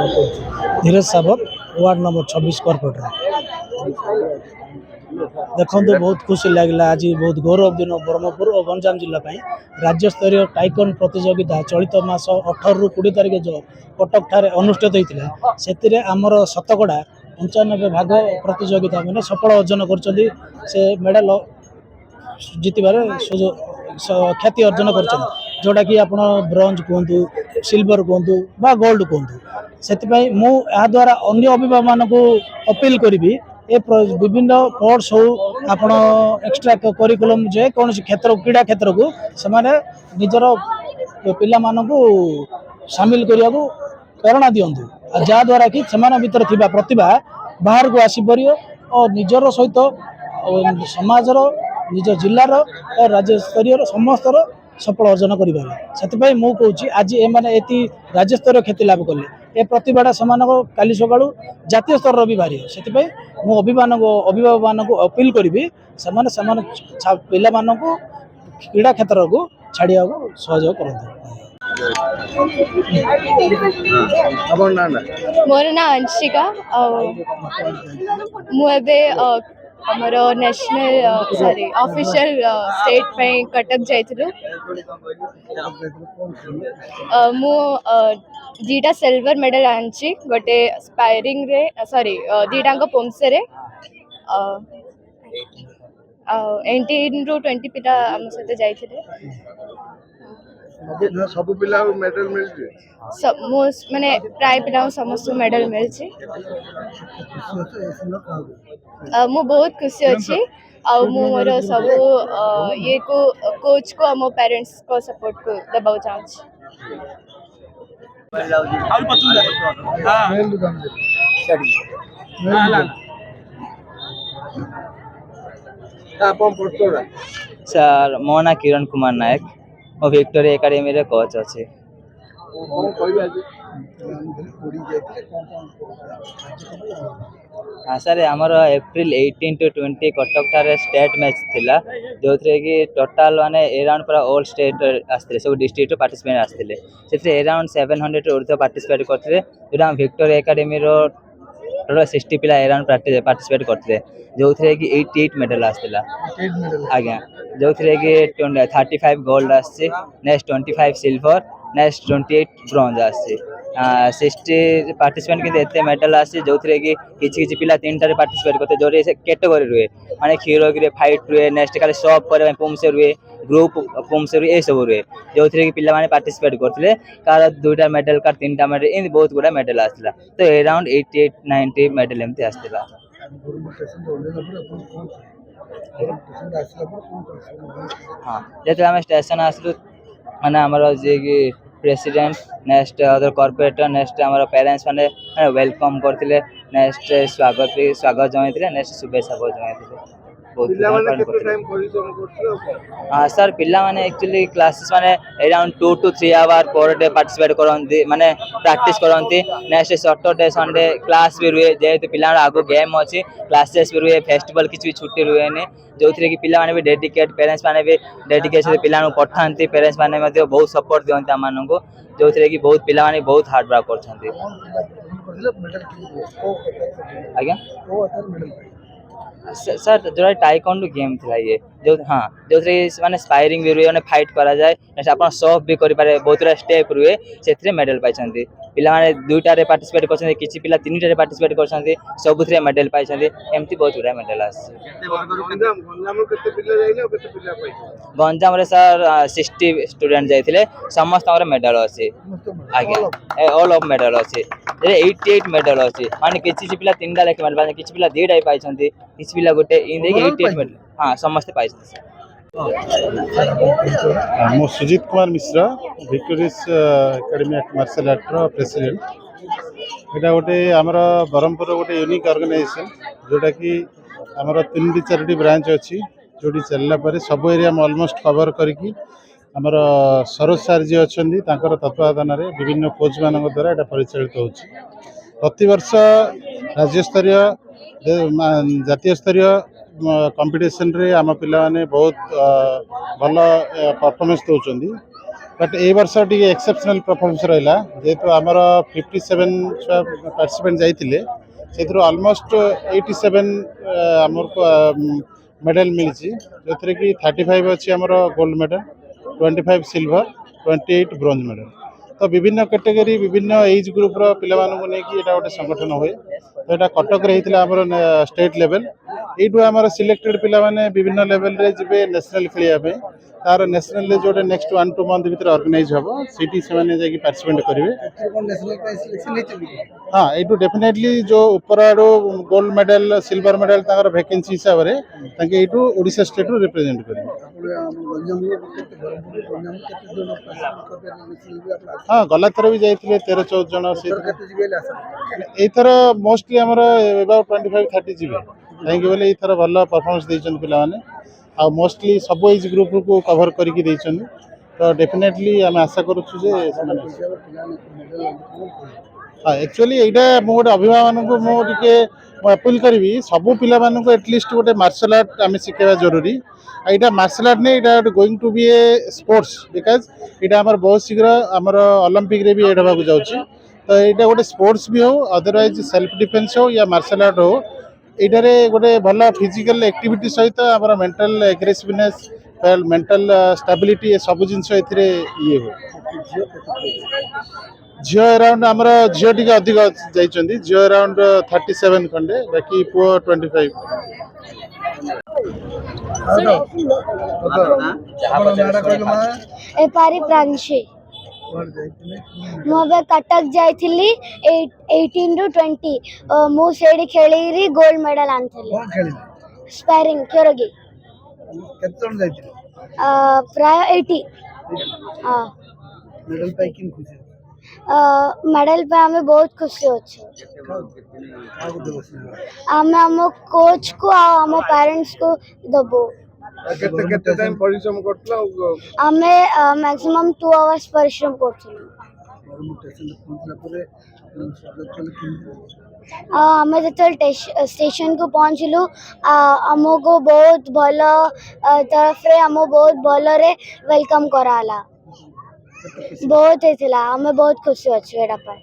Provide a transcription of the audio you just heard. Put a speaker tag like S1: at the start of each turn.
S1: धीरज सावत ward number 26 corporator. देखो बहुत खुशी लगला आज बहुत गौरव दिन ब्रह्मपुर और गंजाम जिला राज्य स्तरीय टाइकन प्रतियोगिता चलित मास 18 रु 20 तारिख जो कटक ठारे अनुष्ठित होता से आमर शतकड़ा 95 भाग प्रतियोगिता मैंने सफल अर्जन कर मेडल जितबार ख्याति अर्जन कर जोटा कि आप ब्रोंज कहतु सिल्वर कहतु बा गोल्ड कहतु से द्वारा अन्य अभिभावक मान अपील करी ए विभिन्न स्पोर्ट्स हो आपण एक्स्ट्रा करिकुलम जे कौन क्षेत्र क्रीड़ा क्षेत्र को सेमाने निजर पिला मानकु शामिल करिया को प्रेरणा दियंतु जा द्वारा कि सेमान भीतर थिबा प्रतिभा बाहर को आसी परियो और निजर सहित समाजर निज जिलार और राज्य स्तरीय समस्तर सफल अर्जन करें मु कहूँ आज एमाने राज्य स्तरीय ख्याति लाभ कले ए प्रतिभाटा से काली सका जातीय स्तर भी बाहर से मु अभिभावक मान अपील करी से पिला क्रीड़ा क्षेत्र को छाड़िया सहयोग कर।
S2: मोर ना अंशिका मुझे हमर नेशनल सॉरी ऑफिशियल स्टेट पे कटक जाइथिलु मु दीटा सिल्वर मेडल आनछि गोटे स्पायरिंग रे सॉरी दीटांग पोमसे रे 18 रु 20 पिला हम सते जाइथिले
S3: सब पिला मेडल मिलछि
S2: सब मोस्ट माने प्राय पिला समस्त मेडल मिलछि मु बहुत खुशी अच्छी मु मोर सब ये को कोच को मो पेरेंट्स को सपोर्ट को दबाव चाहूँ
S4: सर मो ना किरण कुमार नायक और विक्टोरिया एकेडमी रे कोच अच्छे। हाँ सर आमर एप्रिल 18 to 20 कटक ठारे स्टेट मैच थिला जो थे कि टोटाल माने अराउंड पूरा ऑल स्टेट आसते सब डिस्ट्रिक्ट पार्टिसिपेंट आसते से अराउंड 700 ऊर्ध्व पार्टिसिपेट करते जो विक्टोरिया एकेडमी टोटल 60 पिला अराउंड पार्टिसिपेट करते जो थे कि 88 मेडल आसला आज्ञा जो थे कि 35 गोल्ड आसছে नेक्स्ट 25 सिल्वर नेक्स्ट 28 ब्रोंज आसছে 60 पार्टिसिपेंट किंतु एते मेडल आसी जो थे कि किछि पिला 3टारे पार्टिसिपेट करते जो कैटेगरी रुए माने खीरोगिरी फाइट रुए नेक्स्ट खाली सब पर पुम से रुए ग्रुप पुम से रुए सब रुए जो थे कि पिला माने पार्टिसिपेट करथिले कार 2टा मेडल कार 3टा मेडल इन बहुत गुडा मेडल आसला तो अराउंड 88 90 मेडल एमती आसला। हाँ जैसे आम स्टेशन आसलु माने आमर जे कि president next other corporator next आमर पेरेंट्स माने वेलकम करथिले नेक्स्ट स्वागत जणाइथिले नेक्स्ट शुभेच्छा जणाइथिले हाँ सर पिला माने एक्चुअली क्लासेस माने around 2 to 3 hour per day participate करंती माने प्रैक्टिस करंती नेक्स्ट सैटरडे संडे क्लास भी रुए जेहेतु पिला आगो गेम अच्छी क्लासेस भी रुए फेस्टिवल किसी भी छुट्टी रुएनि जो थे कि पिला माने भी डेडिकेट पेरेंट्स माने भी डेडिकेशन पिला पठाती पेरेंट्स माने बहुत सपोर्ट दियंती आम मानक जो थे कि बहुत पिला माने बहुत हार्ड वर्क करछंती आज्ञा सर जो टाइकोंडो गेम था ये जो हाँ जो माने स्पायरिंग भी रुए फाइट करा जाए आप सॉफ भी करें बहुत गुड़ा स्टेप रुए से मेडल पाई पिला माने 2टारे पार्टिसिपेट कर किसी पिला 3टारे पार्टिसिपेट कर सब मेडल पाई एमती बहुत गुड़ा मेडल गंजाम रे सर 60 स्टूडेंट जाइए समस्त मेडल अच्छे आज्ञा ऑल ऑफ मेडल अच्छे 88 मेडल अच्छे माने किसी पिला 3टा लेखे मेडल किसी पिला 2टा पाई किसी पिला गोटे इन 88 मेडल हाँ समस्ते पाई
S3: मो Sujit Kumar Mishra Victoria academy martial art president एटा गोटे आमर ब्रह्मपुर गोटे यूनिक ऑर्गेनाइजेशन जोटा कि आमर 3-4 ब्रांच अच्छी जो चलला पर सब एरिया में ऑलमोस्ट कवर करके आमर सरोज सार जी अच्छा तत्वावधान में विभिन्न कोच मान द्वारा यहाँ परिचालित हो प्रति वर्ष राज्य स्तरीय जातीय स्तरीय कंपटीशन रे आम पिला माने बहुत भल परफॉर्मेंस दौरान बट ए वर्ष टी एक्सेप्शनल परफॉर्मेंस रहा जेहेतु आमर 57 छुआ पार्टिसिपेंट जाइए से ऑलमोस्ट 87 आमको मेडल मिली जो थे कि 35 अच्छी आमर gold medal 25 silver 28 bronze medal तो विभिन्न कैटेगरी विभिन्न एज ग्रुप पिला नहीं गोटे संगठन हुए तो यहाँ कटक होता स्टेट लेवल यू आम सिलेक्टेड पिला विभिन्न लेवल रे जिबे नेशनल खेलिया तार नेशनल जो नेक्स्ट 1-2 मंथ भीतर ऑर्गेनाइज हम सीटी से पार्टिसिपेट करेंगे हाँ यू डेफिनेटली जो ऊपर आड़ू गोल्ड मेडल सिल्वर मेडल तार वैकेंसी हिसाब से यू ओडिशा स्टेट रू रिप्रेजेंट करेंगे हाँ गला थर भी जाइए 13-14 जन एथर मोस्टली आमर अबाउट 25-30 जी कहीं बोले ये भल परफॉर्मेंस देते पिलाने आ मोस्टली सब एज ग्रुप को कवर करके तो डेफिनेटली आम आशा करुचु हाँ एक्चुअली यहाँ मुझे अभिभावक को मुझे अपील करी सबू पिला एटलिस्ट गोटे मार्शल आर्ट आम शिखेवा जरूरी यहाँ मार्शल आर्ट नहीं यहाँ going to be a sports because यहाँ आम बहुत शीघ्र आमर ओलंपिक रे भी एड होगा जाऊँगी तो यहाँ गोटे स्पोर्ट्स भी हो अदरवाइज सेल्फ डिफेन्स हो या मार्शल आर्ट हो ये गोटे भल फिजिकल एक्टिविटी सहित आम मेंटल एग्रेसिवनेस मेंटल स्टेबिलिटी सब जिन ये हो झील अराउंड आमर झील टी अधिक जाइए झील अराउंड 37 खंडे बाकी पुओ 25
S5: एपारी प्रांशी मुझे कटक जाइली 18 to 20 मुझे खेली गोल्ड मेडल आनी स्पारिंग क्योरगी प्राय 80 हाँ मेडल पे हमें बहुत खुशी अच्छे आम आम कोच को आम पेरेंट्स को दबो आमे मैक्सिमम 2 hours परिश्रम करछुनु आमे जतल स्टेशन को पहुंचलु हमको बहुत भल तरफ रे हम बहुत भल रे वेलकम कराला बहुत हेतिला हमें बहुत खुशी अछि एटा पर